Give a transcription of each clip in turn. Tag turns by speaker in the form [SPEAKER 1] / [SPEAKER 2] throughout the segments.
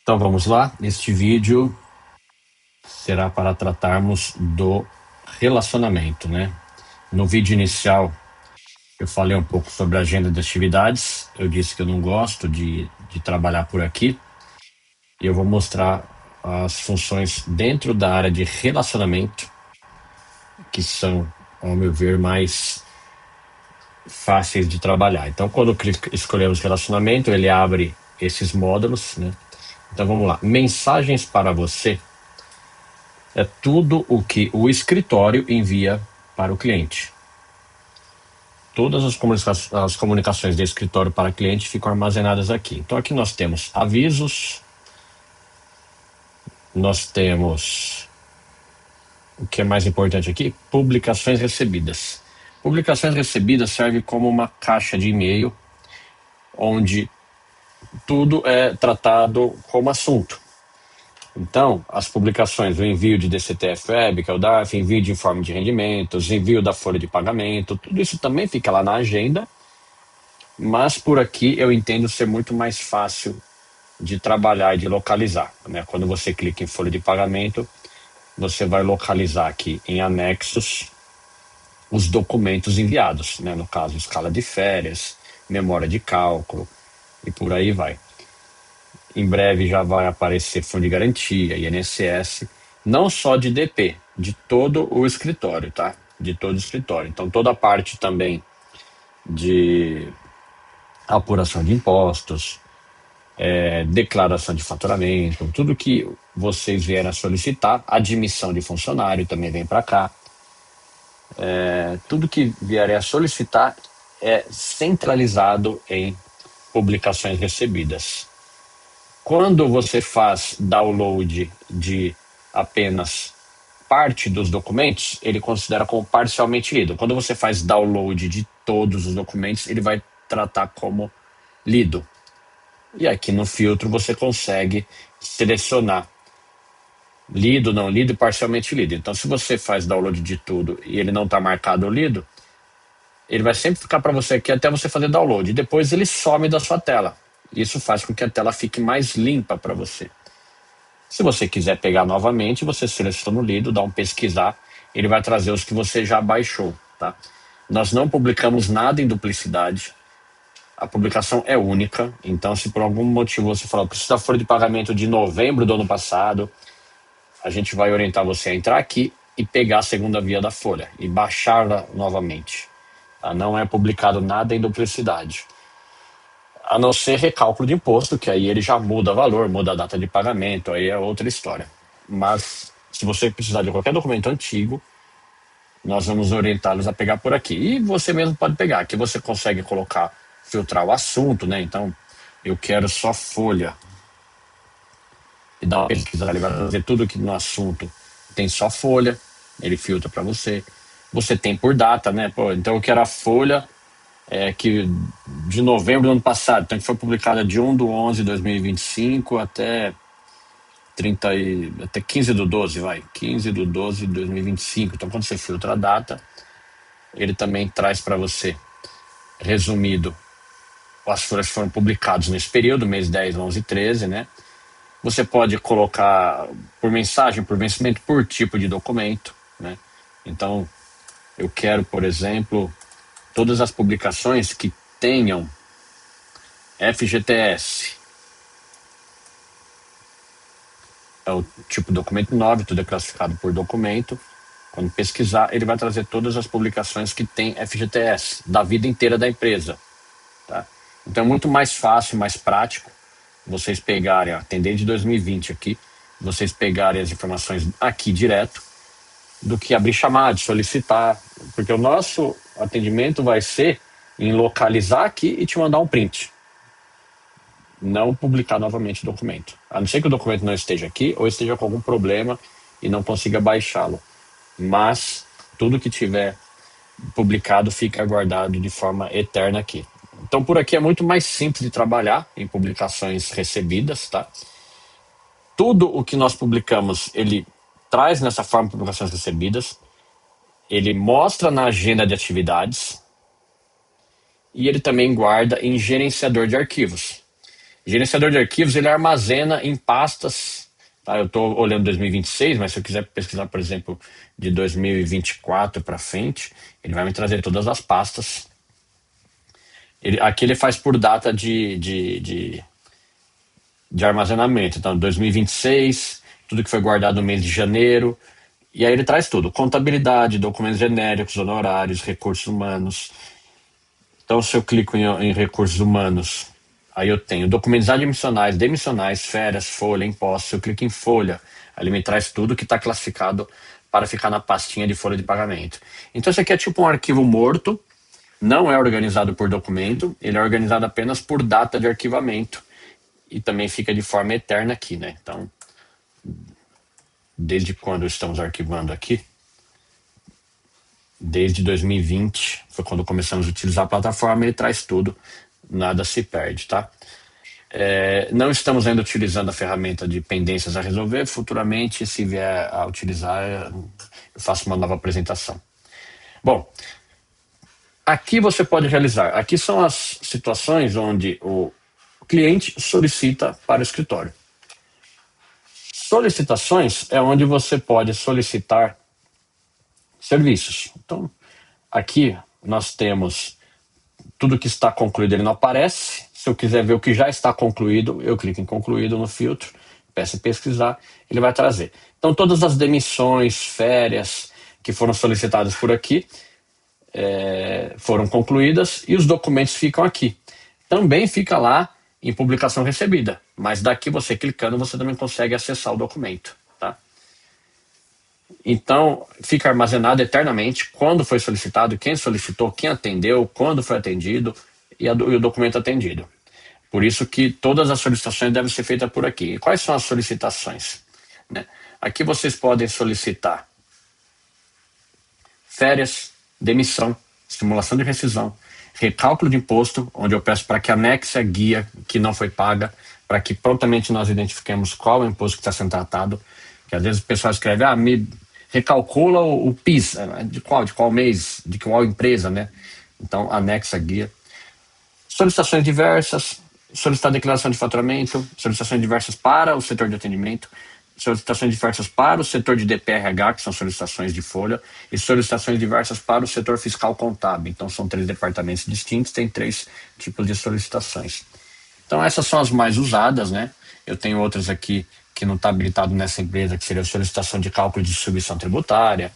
[SPEAKER 1] Então vamos lá, este vídeo será para tratarmos do relacionamento, né? No vídeo inicial eu falei um pouco sobre a agenda de atividades, eu disse que eu não gosto de trabalhar por aqui e eu vou mostrar as funções dentro da área de relacionamento que são, ao meu ver, mais fáceis de trabalhar. Então quando escolhemos relacionamento, ele abre esses módulos, né? Então vamos lá, mensagens para você é tudo o que o escritório envia para o cliente. Todas as comunicações de escritório para cliente ficam armazenadas aqui. Então aqui nós temos avisos, nós temos, o que é mais importante aqui, publicações recebidas. Publicações recebidas serve como uma caixa de e-mail onde tudo é tratado como assunto. Então, as publicações, o envio de DCTF Web, que é o DARF, envio de informe de rendimentos, envio da folha de pagamento, tudo isso também fica lá na agenda, mas por aqui eu entendo ser muito mais fácil de trabalhar e de localizar, né? Quando você clica em folha de pagamento, você vai localizar aqui em anexos os documentos enviados, né? No caso, escala de férias, memória de cálculo e por aí vai. Em breve já vai aparecer fundo de garantia, INSS, não só de DP, de todo o escritório, tá? De todo o escritório. Então toda a parte também de apuração de impostos, declaração de faturamento, tudo que vocês vierem a solicitar, admissão de funcionário também vem para cá. Tudo que vierem a solicitar é centralizado em publicações recebidas. Quando você faz download de apenas parte dos documentos, ele considera como parcialmente lido. Quando você faz download de todos os documentos, ele vai tratar como lido. E aqui no filtro você consegue selecionar lido, não lido e parcialmente lido. Então, se você faz download de tudo e ele não está marcado lido, ele vai sempre ficar para você aqui até você fazer download. E depois ele some da sua tela. Isso faz com que a tela fique mais limpa para você. Se você quiser pegar novamente, você seleciona o lido, dá um pesquisar, ele vai trazer os que você já baixou, tá? Nós não publicamos nada em duplicidade. A publicação é única, então se por algum motivo você falar, precisa da folha de pagamento de novembro do ano passado, a gente vai orientar você a entrar aqui e pegar a segunda via da folha e baixá-la novamente. Tá? Não é publicado nada em duplicidade. A não ser recálculo de imposto, que aí ele já muda valor, muda a data de pagamento, aí é outra história. Mas se você precisar de qualquer documento antigo, nós vamos orientá-los a pegar por aqui. E você mesmo pode pegar, aqui você consegue colocar, filtrar o assunto, né? Então, eu quero só folha. E dá uma pesquisa, ele vai fazer tudo que no assunto tem só folha, ele filtra para você. Você tem por data, né? Pô, então eu quero a folha que de novembro do ano passado, então que foi publicada de 1/11/2025 até até 15 do 12, vai, 15 do 12 de 2025. Então quando você filtra a data, ele também traz para você resumido as folhas que foram publicadas nesse período, mês 10, 11 e 13, né? Você pode colocar por mensagem, por vencimento, por tipo de documento, né? Então, eu quero, por exemplo, todas as publicações que tenham FGTS. É o tipo documento 9, tudo é classificado por documento. Quando pesquisar, ele vai trazer todas as publicações que tem FGTS, da vida inteira da empresa. Tá? Então é muito mais fácil, mais prático, vocês pegarem, tem desde 2020 aqui, vocês pegarem as informações aqui direto, do que abrir chamada, solicitar, porque o nosso atendimento vai ser em localizar aqui e te mandar um print. Não publicar novamente o documento. A não ser que o documento não esteja aqui ou esteja com algum problema e não consiga baixá-lo. Mas tudo que tiver publicado fica guardado de forma eterna aqui. Então por aqui é muito mais simples de trabalhar em publicações recebidas, tá? Tudo o que nós publicamos, ele traz nessa forma de publicações recebidas, ele mostra na agenda de atividades e ele também guarda em gerenciador de arquivos. Gerenciador de arquivos, ele armazena em pastas. Tá? Eu estou olhando 2026, mas se eu quiser pesquisar, por exemplo, de 2024 para frente, ele vai me trazer todas as pastas. Aqui ele faz por data de armazenamento. Então, 2026, tudo que foi guardado no mês de janeiro. E aí ele traz tudo: contabilidade, documentos genéricos, honorários, recursos humanos. Então, se eu clico em recursos humanos, aí eu tenho documentos admissionais, demissionais, férias, folha, impostos. Eu clico em folha, aí ele me traz tudo que está classificado para ficar na pastinha de folha de pagamento. Então, isso aqui é tipo um arquivo morto, não é organizado por documento, ele é organizado apenas por data de arquivamento e também fica de forma eterna aqui, né? Então, desde quando estamos arquivando aqui? Desde 2020, foi quando começamos a utilizar a plataforma, ele traz tudo, nada se perde, tá? Não estamos ainda utilizando a ferramenta de pendências a resolver, futuramente, se vier a utilizar, eu faço uma nova apresentação. Bom, aqui você pode realizar, aqui são as situações onde o cliente solicita para o escritório. Solicitações é onde você pode solicitar serviços. Então, aqui nós temos tudo que está concluído, ele não aparece. Se eu quiser ver o que já está concluído, eu clico em concluído no filtro, peço pesquisar, ele vai trazer. Então, todas as demissões, férias que foram solicitadas por aqui foram concluídas e os documentos ficam aqui. Também fica lá em publicação recebida, mas daqui você clicando, você também consegue acessar o documento, tá? Então, fica armazenado eternamente quando foi solicitado, quem solicitou, quem atendeu, quando foi atendido e o documento atendido. Por isso que todas as solicitações devem ser feitas por aqui. E quais são as solicitações? Né? Aqui vocês podem solicitar férias, demissão, simulação de rescisão, recálculo de imposto, onde eu peço para que anexe a guia que não foi paga, para que prontamente nós identifiquemos qual é o imposto que está sendo tratado. Que às vezes o pessoal escreve, me recalcula o PIS, de qual mês, de qual empresa, né? Então, anexa a guia. Solicitações diversas, solicitar declaração de faturamento, solicitações diversas para o setor de atendimento, solicitações diversas para o setor de DPRH, que são solicitações de folha, e solicitações diversas para o setor fiscal contábil. Então, são 3 departamentos distintos, tem 3 tipos de solicitações. Então, essas são as mais usadas, né? Eu tenho outras aqui que não está habilitado nessa empresa, que seria a solicitação de cálculo de distribuição tributária,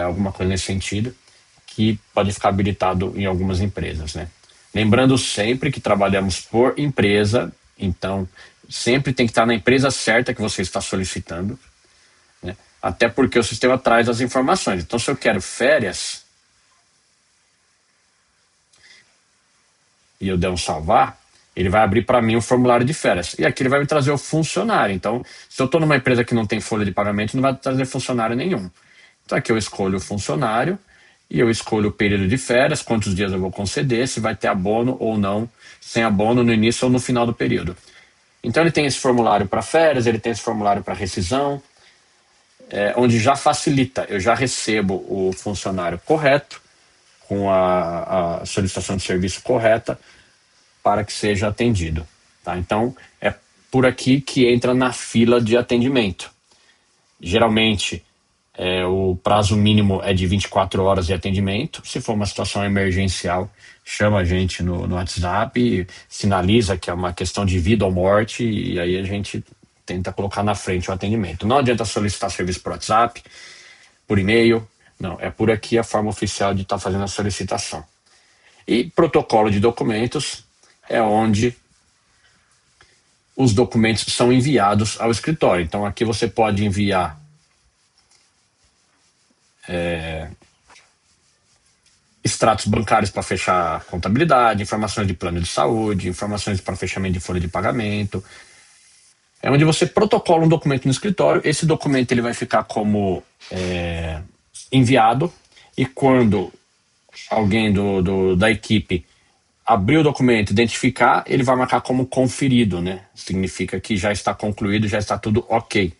[SPEAKER 1] alguma coisa nesse sentido, que pode ficar habilitado em algumas empresas, né? Lembrando sempre que trabalhamos por empresa, então sempre tem que estar na empresa certa que você está solicitando, né? Até porque o sistema traz as informações. Então, se eu quero férias e eu der um salvar, ele vai abrir para mim o formulário de férias. E aqui ele vai me trazer o funcionário. Então, se eu estou numa empresa que não tem folha de pagamento, não vai trazer funcionário nenhum. Então, aqui eu escolho o funcionário e eu escolho o período de férias, quantos dias eu vou conceder, se vai ter abono ou não, sem abono no início ou no final do período. Então, ele tem esse formulário para férias, ele tem esse formulário para rescisão, onde já facilita, eu já recebo o funcionário correto, com a solicitação de serviço correta, para que seja atendido. Tá? Então, é por aqui que entra na fila de atendimento. Geralmente, o prazo mínimo é de 24 horas de atendimento. Se for uma situação emergencial, chama a gente no WhatsApp, sinaliza que é uma questão de vida ou morte, e aí a gente tenta colocar na frente o atendimento. Não adianta solicitar serviço por WhatsApp, por e-mail, não, é por aqui a forma oficial de estar fazendo a solicitação. E protocolo de documentos é onde os documentos são enviados ao escritório. Então, aqui você pode enviar extratos bancários para fechar a contabilidade, informações de plano de saúde, informações para fechamento de folha de pagamento. É onde você protocola um documento no escritório. Esse documento ele vai ficar como enviado, e quando alguém da equipe abrir o documento, identificar, ele vai marcar como conferido, né? Significa que já está concluído, já está tudo ok.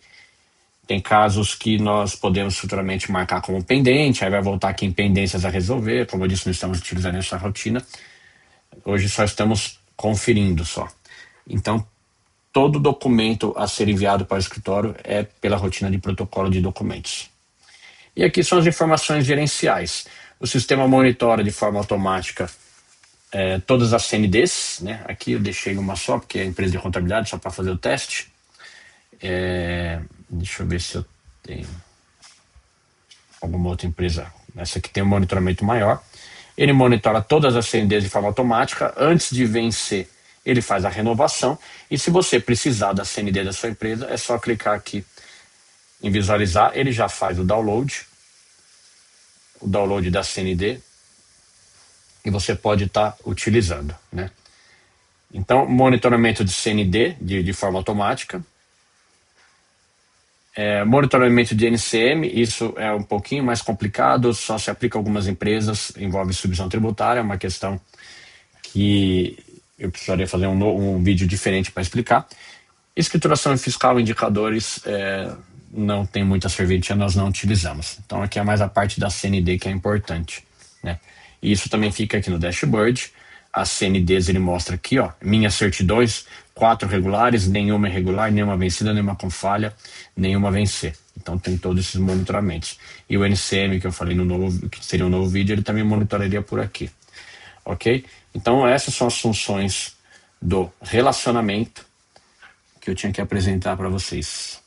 [SPEAKER 1] Tem casos que nós podemos futuramente marcar como pendente, aí vai voltar aqui em pendências a resolver. Como eu disse, não estamos utilizando essa rotina. Hoje só estamos conferindo só. Então, todo documento a ser enviado para o escritório é pela rotina de protocolo de documentos. E aqui são as informações gerenciais. O sistema monitora de forma automática todas as CNDs, né? Aqui eu deixei uma só, porque é a empresa de contabilidade, só para fazer o teste. Deixa eu ver se eu tenho alguma outra empresa. Essa aqui tem um monitoramento maior. Ele monitora todas as CNDs de forma automática. Antes de vencer, ele faz a renovação. E se você precisar da CND da sua empresa, é só clicar aqui em visualizar. Ele já faz o download da CND, e você pode estar utilizando, né? Então, monitoramento de CND de forma automática. Monitoramento de NCM, isso é um pouquinho mais complicado, só se aplica a algumas empresas, envolve submissão tributária, é uma questão que eu precisaria fazer um vídeo diferente para explicar. Escrituração fiscal, indicadores, não tem muita serventia, nós não utilizamos. Então aqui é mais a parte da CND que é importante, né? E isso também fica aqui no dashboard. As CNDs ele mostra aqui, ó, minhas certidões, 4 regulares, nenhuma irregular, nenhuma vencida, nenhuma com falha, nenhuma vencer. Então tem todos esses monitoramentos. E o NCM que eu falei no novo, que seria um novo vídeo, ele também monitoraria por aqui. Ok? Então essas são as funções do relacionamento que eu tinha que apresentar para vocês.